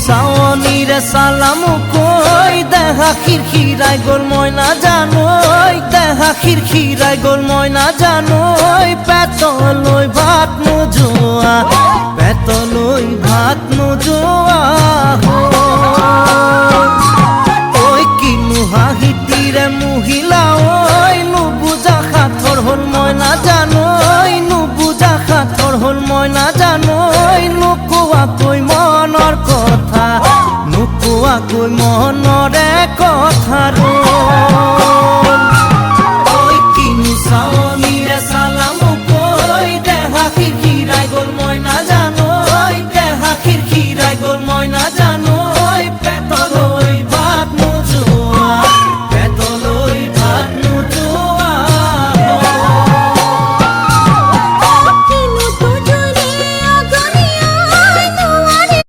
সাওনিরে সালাম কই দেখা খিরখিরাই গোল ময়না জানোই দেখা খিরখিরাই গোল ময়না জানোই পেতলই ভাত নোজোয়া পেতলই ভাত নোজোয়া ওই কিনু হাহিতিরে মহিলা ওই নুবুজা খাথর হল ময়না জানোই নুবুজা খাথর হল ময়না জানোই নুকুয়া কই মনৰ কথা নুকুয়া কই মনৰে কথা ওই কিনু সাওনিৰে সালাম কই দেখা খিৰখিৰাই গোল ময়না জানোই দেখা খিৰখিৰাই গোল ময়না জানো